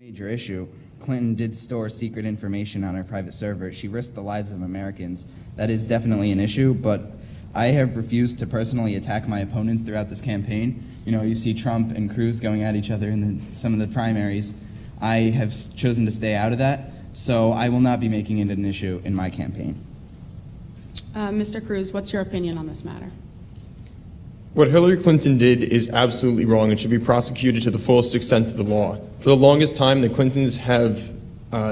Major issue. Clinton did store secret information on her private server. She risked the lives of Americans. That is definitely an issue, but I have refused to personally attack my opponents throughout this campaign. You know, you see Trump and Cruz going at each other in some of the primaries. I have chosen to stay out of that, so I will not be making it an issue in my campaign. Mr. Cruz, what's your opinion on this matter? What Hillary Clinton did is absolutely wrong and should be prosecuted to the fullest extent of the law. For the longest time, the Clintons have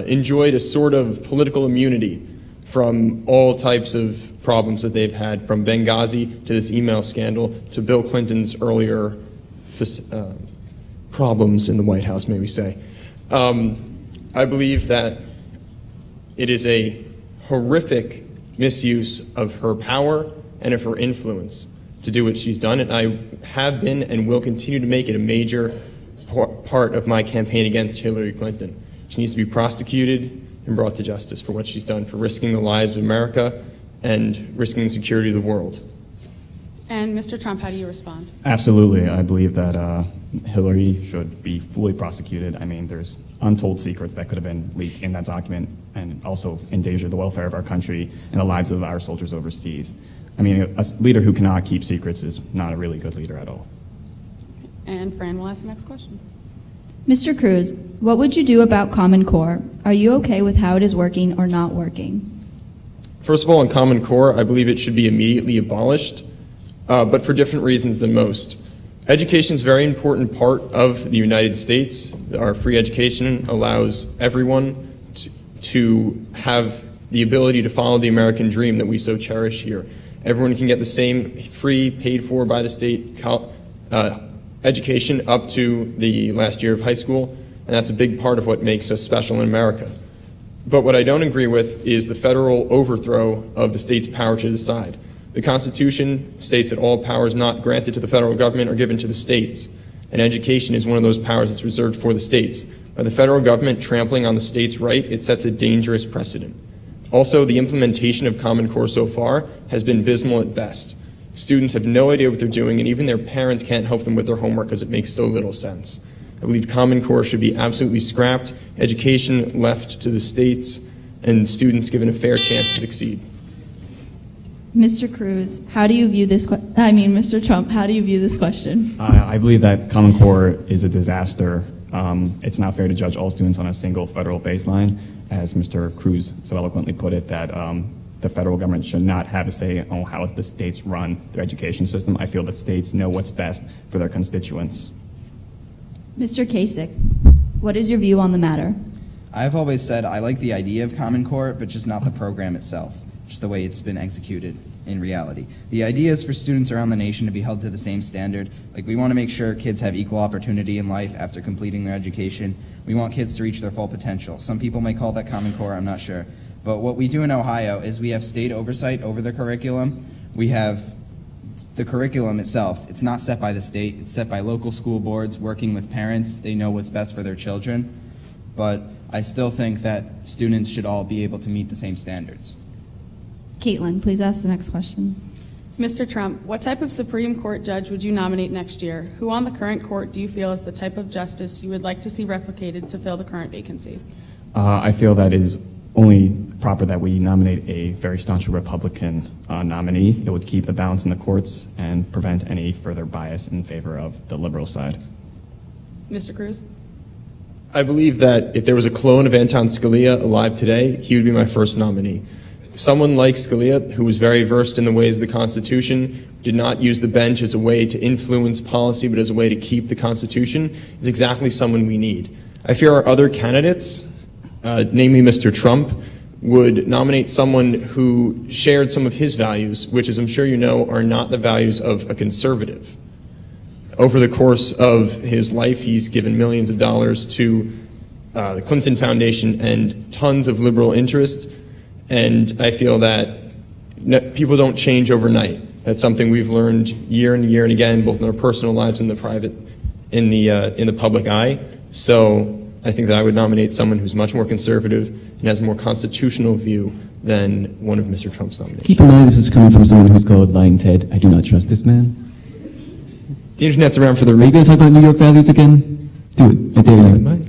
enjoyed a sort of political immunity from all types of problems that they've had, from Benghazi to this email scandal to Bill Clinton's earlier problems in the White House, may we say. I believe that it is a horrific misuse of her power and of her influence to do what she's done, and I have been and will continue to make it a major part of my campaign against Hillary Clinton. She needs to be prosecuted and brought to justice for what she's done, for risking the lives of America and risking the security of the world. And Mr. Trump, how do you respond? Absolutely. I believe that Hillary should be fully prosecuted. I mean, there's untold secrets that could have been leaked in that document and also endanger the welfare of our country and the lives of our soldiers overseas. I mean, a leader who cannot keep secrets is not a really good leader at all. And Fran will ask the next question. Mr. Cruz, what would you do about Common Core? Are you okay with how it is working or not working? First of all, on Common Core, I believe it should be immediately abolished, but for different reasons than most. Education is a very important part of the United States. Our free education allows everyone to have the ability to follow the American dream that we so cherish here. Everyone can get the same free, paid for by the state education up to the last year of high school, and that's a big part of what makes us special in America. But what I don't agree with is the federal overthrow of the state's power to decide. The Constitution states that all powers not granted to the federal government are given to the states, and education is one of those powers that's reserved for the states. By the federal government trampling on the states' right, it sets a dangerous precedent. Also, the implementation of Common Core so far has been abysmal at best. Students have no idea what they're doing, and even their parents can't help them with their homework because it makes so little sense. I believe Common Core should be absolutely scrapped, education left to the states, and students given a fair chance to succeed. Mr. Cruz, how do you view this Mr. Trump, how do you view this question? I believe that Common Core is a disaster. It's not fair to judge all students on a single federal baseline. As Mr. Cruz so eloquently put it, that the federal government should not have a say on how the states run their education system. I feel that states know what's best for their constituents. Mr. Kasich, what is your view on the matter? I've always said I like the idea of Common Core, but just not the program itself, just the way it's been executed in reality. The idea is for students around the nation to be held to the same standard. Like, we want to make sure kids have equal opportunity in life after completing their education. We want kids to reach their full potential. Some people may call that Common Core, I'm not sure. But what we do in Ohio is we have state oversight over the curriculum. We have the curriculum itself. It's not set by the state. It's set by local school boards working with parents. They know what's best for their children. But I still think that students should all be able to meet the same standards. Caitlin, please ask the next question. Mr. Trump, what type of Supreme Court judge would you nominate next year? Who on the current court do you feel is the type of justice you would like to see replicated to fill the current vacancy? I feel that it is only proper that we nominate a very staunch Republican nominee. It would keep the balance in the courts and prevent any further bias in favor of the liberal side. Mr. Cruz? I believe that if there was a clone of Anton Scalia alive today, he would be my first nominee. Someone like Scalia, who was very versed in the ways of the Constitution, did not use the bench as a way to influence policy, but as a way to keep the Constitution, is exactly someone we need. I fear our other candidates, namely Mr. Trump, would nominate someone who shared some of his values, which, as I'm sure you know, are not the values of a conservative. Over the course of his life, he's given millions of dollars to the Clinton Foundation and tons of liberal interests. And I feel that people don't change overnight. That's something we've learned year and year and again, both in our personal lives and in the public eye. So I think that I would nominate someone who's much more conservative and has a more constitutional view than one of Mr. Trump's nominations. Keep in mind this is coming from someone who's called Lying Ted. I do not trust this man. The internet's around for the Are you going to talk about New York values again? Do it. I dare you.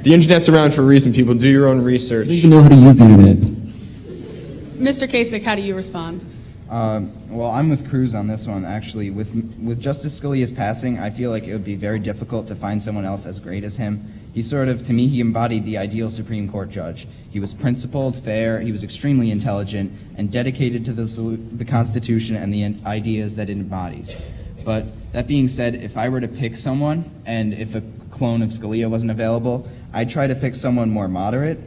The internet's around for a reason, people. Do your own research. I don't even know how to use the internet. Mr. Kasich, how do you respond? Well, I'm with Cruz on this one, actually. With Justice Scalia's passing, I feel like it would be very difficult to find someone else as great as him. He to me, he embodied the ideal Supreme Court judge. He was principled, fair, he was extremely intelligent, and dedicated to the Constitution and the ideas that it embodies. But that being said, if I were to pick someone, and if a clone of Scalia wasn't available, I'd try to pick someone more moderate,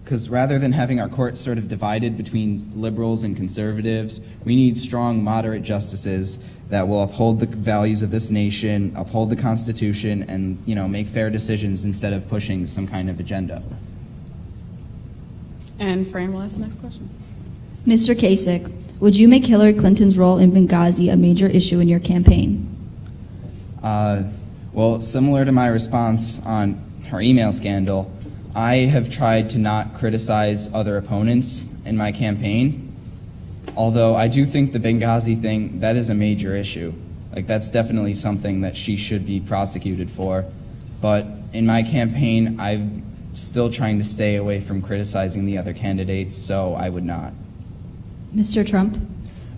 because rather than having our court sort of divided between liberals and conservatives, we need strong, moderate justices that will uphold the values of this nation, uphold the Constitution, and make fair decisions instead of pushing some kind of agenda. And Fran will ask the next question. Mr. Kasich, would you make Hillary Clinton's role in Benghazi a major issue in your campaign? Well, similar to my response on her email scandal, I have tried to not criticize other opponents in my campaign, although I do think the Benghazi thing, that is a major issue. Like, that's definitely something that she should be prosecuted for. But in my campaign, I'm still trying to stay away from criticizing the other candidates, so I would not. Mr. Trump?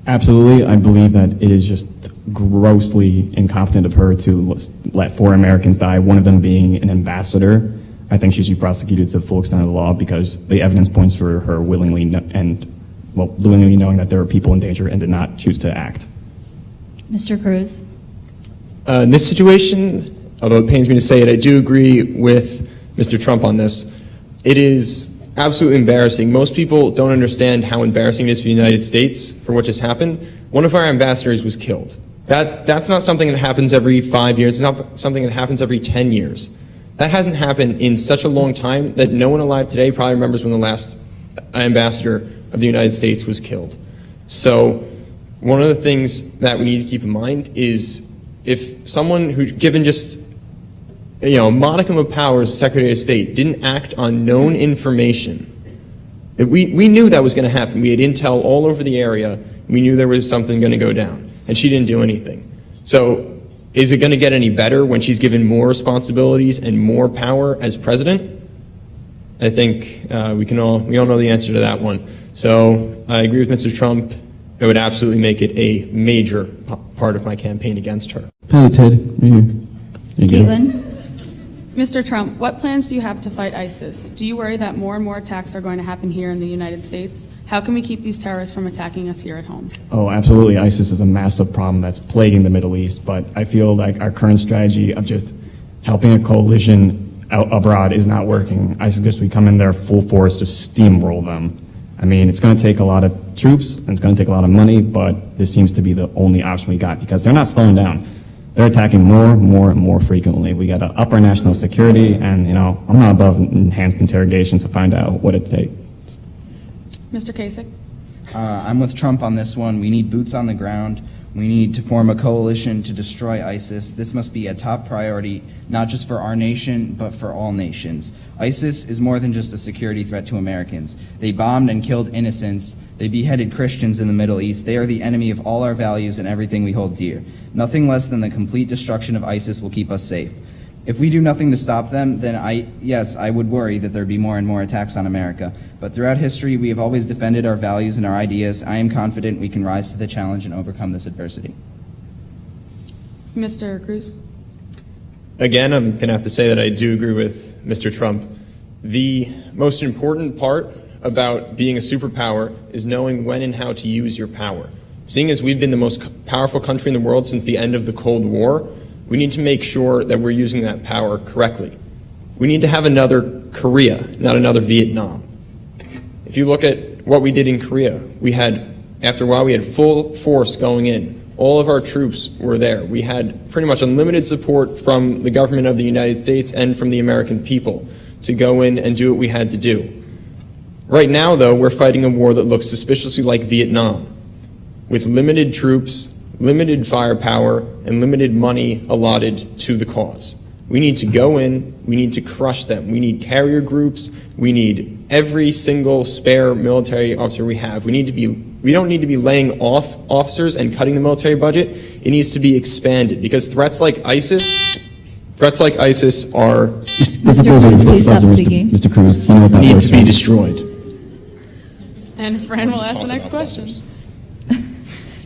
Absolutely. I believe that it is just grossly incompetent of her to let 4 Americans die, one of them being an ambassador. I think she should be prosecuted to the full extent of the law because the evidence points for her willingly knowing that there were people in danger and did not choose to act. Mr. Cruz? In this situation, although it pains me to say it, I do agree with Mr. Trump on this. It is absolutely embarrassing. Most people don't understand how embarrassing it is for the United States for what just happened. One of our ambassadors was killed. That's not something that happens every 5 years. It's not something that happens every 10 years. That hasn't happened in such a long time that no one alive today probably remembers when the last ambassador of the United States was killed. So one of the things that we need to keep in mind is if someone who's given just a modicum of power as Secretary of State didn't act on known information, we knew that was going to happen. We had intel all over the area. We knew there was something going to go down, and she didn't do anything. So is it going to get any better when she's given more responsibilities and more power as president? I think we all know the answer to that one. So I agree with Mr. Trump. It would absolutely make it a major part of my campaign against her. Hi, Ted. Right here. There you go. Caitlin? Mr. Trump, what plans do you have to fight ISIS? Do you worry that more and more attacks are going to happen here in the United States? How can we keep these terrorists from attacking us here at home? Oh, absolutely. ISIS is a massive problem that's plaguing the Middle East, but I feel like our current strategy of just helping a coalition out abroad is not working. I suggest we come in there full force, just steamroll them. I mean, it's going to take a lot of troops, and it's going to take a lot of money, but this seems to be the only option we got because they're not slowing down. They're attacking more and more frequently. We got to up our national security, and, I'm not above enhanced interrogation to find out what it takes. Mr. Kasich? I'm with Trump on this one. We need boots on the ground. We need to form a coalition to destroy ISIS. This must be a top priority, not just for our nation, but for all nations. ISIS is more than just a security threat to Americans. They bombed and killed innocents. They beheaded Christians in the Middle East. They are the enemy of all our values and everything we hold dear. Nothing less than the complete destruction of ISIS will keep us safe. If we do nothing to stop them, then I would worry that there'd be more and more attacks on America. But throughout history, we have always defended our values and our ideas. I am confident we can rise to the challenge and overcome this adversity. Mr. Cruz? Again, I'm going to have to say that I do agree with Mr. Trump. The most important part about being a superpower is knowing when and how to use your power. Seeing as we've been the most powerful country in the world since the end of the Cold War, we need to make sure that we're using that power correctly. We need to have another Korea, not another Vietnam. If you look at what we did in Korea, after a while, we had full force going in. All of our troops were there. We had pretty much unlimited support from the government of the United States and from the American people to go in and do what we had to do. Right now, though, we're fighting a war that looks suspiciously like Vietnam, with limited troops, limited firepower, and limited money allotted to the cause. We need to go in, we need to crush them. We need carrier groups, we need every single spare military officer we have. We don't need to be laying off officers and cutting the military budget. It needs to be expanded because threats like ISIS Threats like ISIS are Mr. Cruz, please stop speaking. Mr. Cruz, you know what that need word to be means. destroyed. And Fran will ask the next question.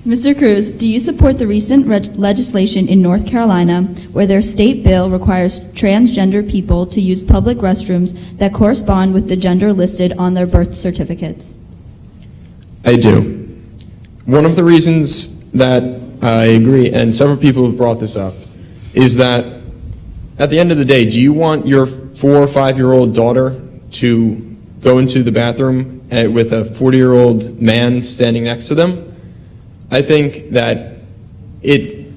Mr. Cruz, do you support the recent legislation in North Carolina where their state bill requires transgender people to use public restrooms that correspond with the gender listed on their birth certificates? I do. One of the reasons that I agree, and several people have brought this up, is that at the end of the day, do you want your 4 or 5-year-old daughter to go into the bathroom with a 40-year-old man standing next to them? I think that it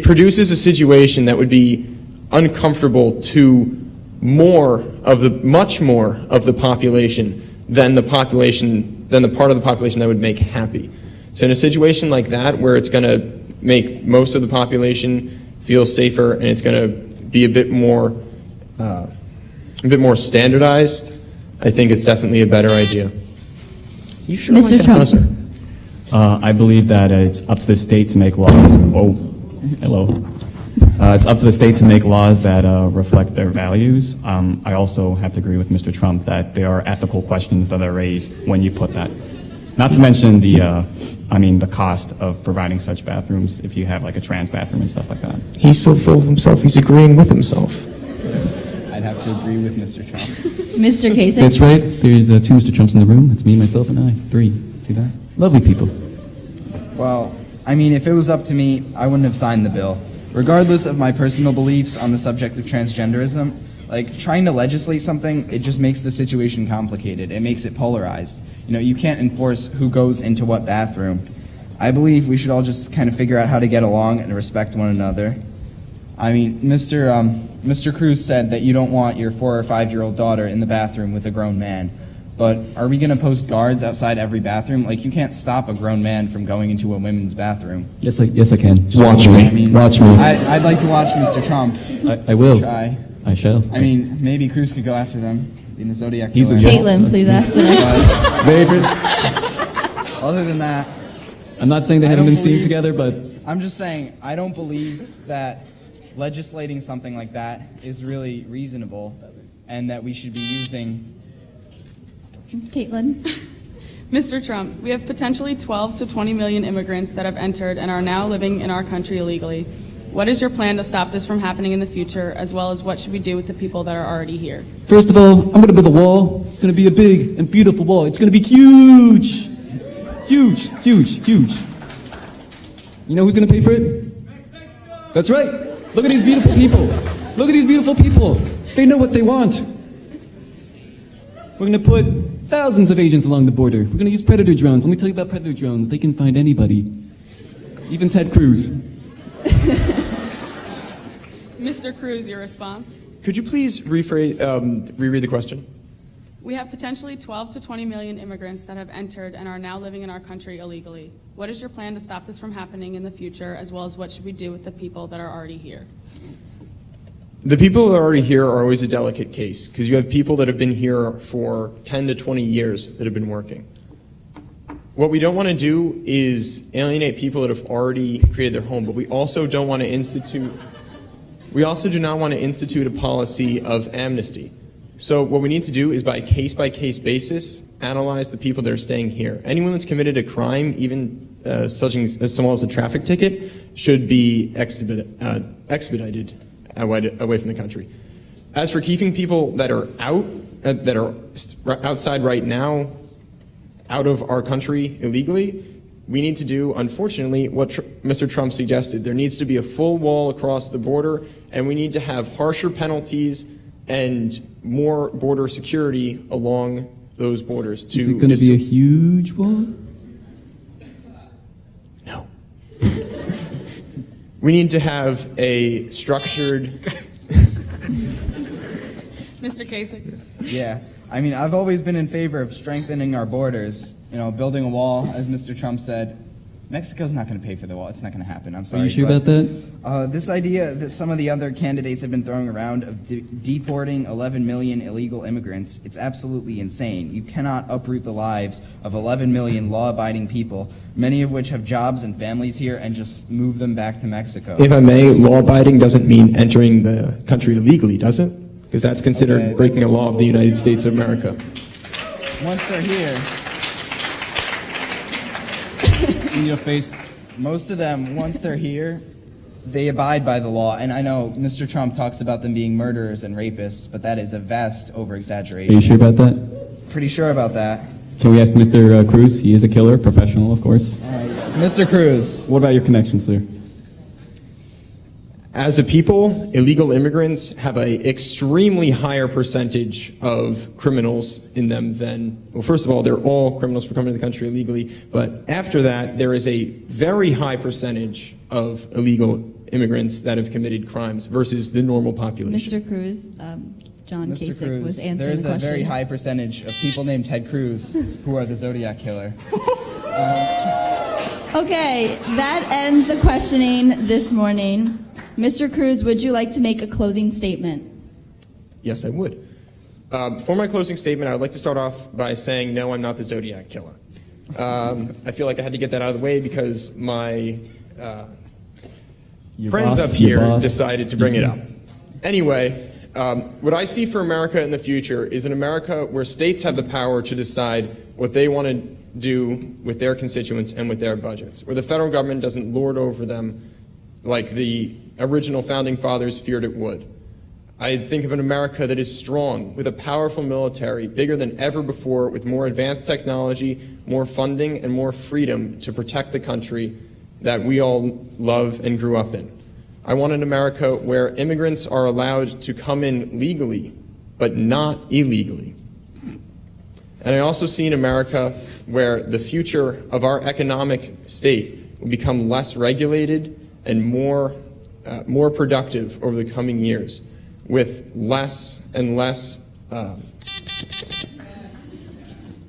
produces a situation that would be uncomfortable to much more of the population than the part of the population that would make happy. So in a situation like that, where it's going to make most of the population feel safer and it's going to be a bit more standardized, I think it's definitely a better idea. You sure Mr. like that Trump. buzzer? I believe that it's up to the state to make laws. Oh, hello. It's up to the state to make laws that reflect their values. I also have to agree with Mr. Trump that there are ethical questions that are raised when you put that. Not to mention the cost of providing such bathrooms if you have like a trans bathroom and stuff like that. He's so full of himself, he's agreeing with himself. I'd have to agree with Mr. Trump. Mr. Kasich? That's right. There's 2 Mr. Trumps in the room. It's me, myself, and I. 3. See that? Lovely people. Well, I mean, if it was up to me, I wouldn't have signed the bill. Regardless of my personal beliefs on the subject of transgenderism, like trying to legislate something, it just makes the situation complicated. It makes it polarized. You know, you can't enforce who goes into what bathroom. I believe we should all just kind of figure out how to get along and respect one another. I mean, Mr. Cruz said that you don't want your 4 or 5-year-old daughter in the bathroom with a grown man. But are we going to post guards outside every bathroom? Like, you can't stop a grown man from going into a women's bathroom. Yes, I can. Just Watch me. I mean, Watch me. I'd like to watch Mr. Trump I will. try. I shall. I mean, maybe Cruz could go after them in the Zodiac He's the Killer. Caitlin, please ask the next question. Favorite. Other than that, I'm not saying they I haven't don't been seen believe- together, but I'm just saying I don't believe that legislating something like that is really reasonable and that we should be using. Caitlin? Mr. Trump, we have potentially 12 to 20 million immigrants that have entered and are now living in our country illegally. What is your plan to stop this from happening in the future, as well as what should we do with the people that are already here? first of all, I'm going to build a wall. It's going to be a big and beautiful wall. It's going to be huge. Huge, huge, huge. You know who's going to pay for it? That's right. Look at these beautiful people. Look at these beautiful people. They know what they want. We're going to put thousands of agents along the border. We're going to use Predator drones. Let me tell you about Predator drones. They can find anybody, even Ted Cruz. Mr. Cruz, your response? Could you please reread the question? We have potentially 12 to 20 million immigrants that have entered and are now living in our country illegally. What is your plan to stop this from happening in the future, as well as what should we do with the people that are already here? The people that are already here are always a delicate case, because you have people that have been here for 10 to 20 years that have been working. What we don't want to do is alienate people that have already created their home, but we also do not want to institute a policy of amnesty. So what we need to do is, by case-by-case basis, analyze the people that are staying here. Anyone that's committed a crime, even such as small as a traffic ticket, should be expedited away from the country. As for keeping people that are outside right now, out of our country illegally, we need to do, unfortunately, what Mr. Trump suggested. There needs to be a full wall across the border, and we need to have harsher penalties and more border security along those borders. Is it going to be a huge wall? No. We need to have a structured... Mr. Kasich? Yeah, I mean, I've always been in favor of strengthening our borders, you know, building a wall, as Mr. Trump said. Mexico's not going to pay for the wall. It's not going to happen. I'm sorry. Are you sure but, about that? This idea that some of the other candidates have been throwing around of deporting 11 million illegal immigrants, it's absolutely insane. You cannot uproot the lives of 11 million law-abiding people, many of which have jobs and families here, and just move them back to Mexico. If I may, law-abiding doesn't mean entering the country illegally, does it? Because that's considered Okay, breaking a that's- law of the United States of America. Once they're here, In your face. most of them, once they're here, they abide by the law. And I know Mr. Trump talks about them being murderers and rapists, but that is a vast over-exaggeration. Are you sure about that? Pretty sure about that. Can we ask Mr. Cruz? He is a killer, professional, of course. Mr. Cruz. What about your connection, sir? As a people, illegal immigrants have an extremely higher percentage of criminals in them than, well, first of all, they're all criminals for coming to the country illegally, but after that, there is a very high percentage of illegal immigrants that have committed crimes versus the normal population. Mr. Cruz, John Mr. Kasich Cruz, was answering there's the a question. very high percentage of people named Ted Cruz who are the Zodiac Killer. Okay, that ends the questioning this morning. Mr. Cruz, would you like to make a closing statement? Yes, I would. For my closing statement, I would like to start off by saying, no, I'm not the Zodiac Killer. I feel like I had to get that out of the way because my Your friends boss, up your here boss. decided to bring it Excuse up. me. Anyway, what I see for America in the future is an America where states have the power to decide what they want to do with their constituents and with their budgets, where the federal government doesn't lord over them like the original founding fathers feared it would. I think of an America that is strong, with a powerful military, bigger than ever before, with more advanced technology, more funding, and more freedom to protect the country that we all love and grew up in. I want an America where immigrants are allowed to come in legally, but not illegally. And I also see an America where the future of our economic state will become less regulated and more productive over the coming years, with less and less.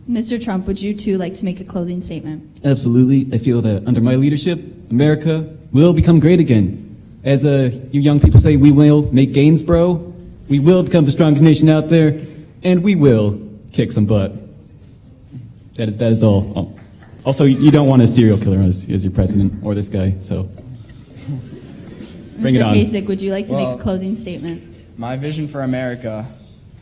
Mr. Trump, would you too like to make a closing statement? Absolutely. I feel that under my leadership, America will become great again. As you young people say, we will make gains, bro. We will become the strongest nation out there, and we will kick some butt. That is all. Oh. Also, you don't want a serial killer as your president, or this guy, so bring it Mr. on. Kasich, would you like to make Well- a closing statement? My vision for America,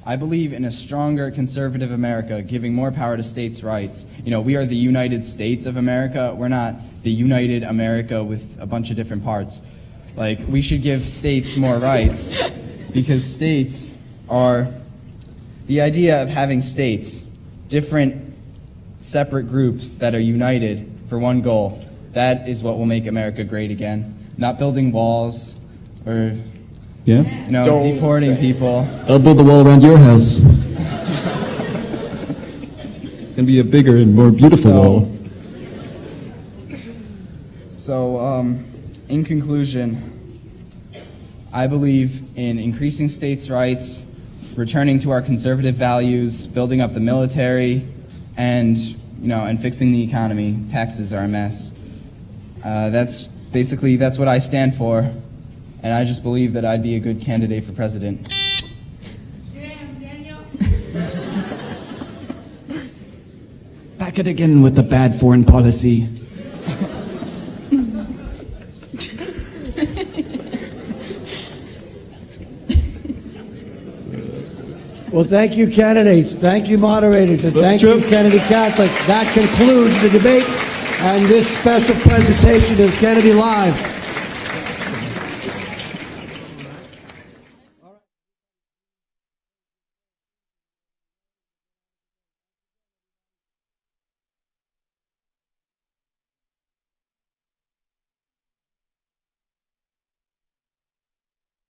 I believe in a stronger conservative America, giving more power to states' rights. You know, we are the United States of America. We're not the United America with a bunch of different parts. Like, we should give states more rights because states are the idea of having states, different separate groups that are united for one goal. That is what will make America great again. Not building walls or, Yeah? you know, Don't deporting say. people. I'll build the wall around your house. It's gonna be a bigger and more beautiful wall. So, in conclusion, I believe in increasing states' rights, returning to our conservative values, building up the military, and fixing the economy. Taxes are a mess. That's what I stand for, and I just believe that I'd be a good candidate for president. Back it again with the bad foreign policy. Well, thank you, candidates. Thank you, moderators. And thank you, Trump. Kennedy Catholic. That concludes the debate and this special presentation of Kennedy Live.